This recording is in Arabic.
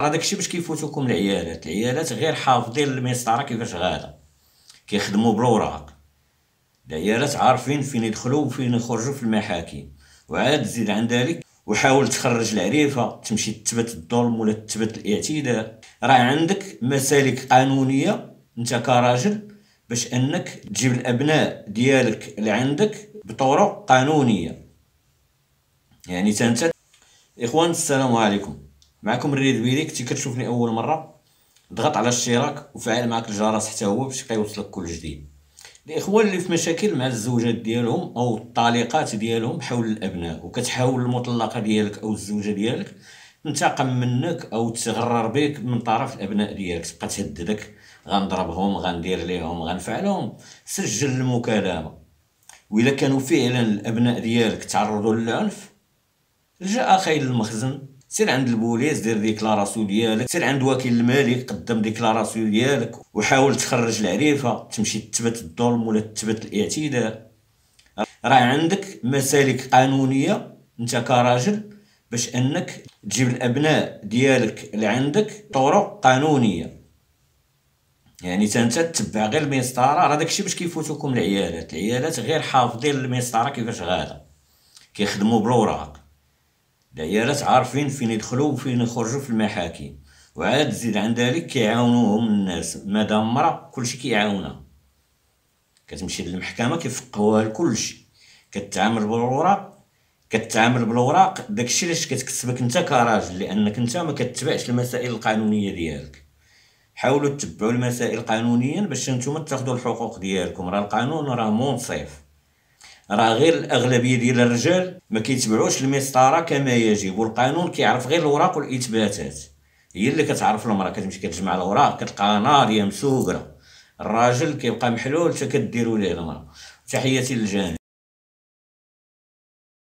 راه داكشي باش كيفوتوكم العيالات غير حافظين المسطره كيفاش غادا كيخدموا بالوراق. العيالات عارفين فين يدخلوا وفين يخرجوا في المحاكم. وعاد زيد عن ذلك وحاول تخرج العريفه تمشي تثبت الظلم ولا تثبت الاعتداء. راه عندك مسالك قانونيه انت كراجل باش انك تجيب الابناء ديالك اللي عندك بطرق قانونيه. يعني انت اخوان السلام عليكم، معكم الريد بيلي. كنتي كتشوفني اول مره ضغط على الاشتراك وفعل معك الجرس حتى هو باش كيوصلك كل جديد. الاخوان اللي في مشاكل مع الزوجات ديالهم او الطليقات ديالهم حول الابناء، وكتحاول المطلقه ديالك او الزوجه ديالك تنتقم منك او تغرر بك من طرف الابناء ديالك، تبقى تهددك غنضربهم غندير ليهم غنفعلهم، سجل المكالمه. واذا كانوا فعلا الابناء ديالك تعرضوا للعنف، جاء خايل المخزن، سير عند البوليس دير ديكلاراسيون ديالك، سير عند وكيل الملك قدم ديكلاراسيون ديالك، وحاول تخرج العريفه تمشي تثبت الظلم ولا تثبت الاعتداء. راه عندك مسالك قانونيه انت كراجل باش انك تجيب الابناء ديالك اللي عندك طرق قانونيه. يعني انت تتبع غير المسطره. راه داكشي باش كيفوتوكم العيالات غير حافظين المسطره كيفاش غادا كيخدموا بالوراق. العيالات عارفين فين يدخلوا وفين يخرجوا في المحاكم. وعاد زيد عن ذلك كيعاونوهم الناس، مادام مرا كلشي كيعاونها، كتمشي للمحكمه كيفقهوها لكلشي، كتعامل بالوراق. داكشي علاش كتكسبك انت كراجل، لانك انت ما كتبعش المسائل القانونيه ديالك. حاولوا تتبعوا المسائل قانونيا باش نتوما تاخذوا الحقوق ديالكم. راه القانون راه منصف، راه غير الاغلبيه ديال الرجال ما كيتبعوش المسطره كما يجب، والقانون كيعرف غير الوراق والاثباتات. هي اللي كتعرف المراه، كتمشي كتجمع الاوراق كتلقاها ناضيه مسوقره، الراجل كيبقى محلول حتى كديروا ليه المراه. تحياتي للجميع.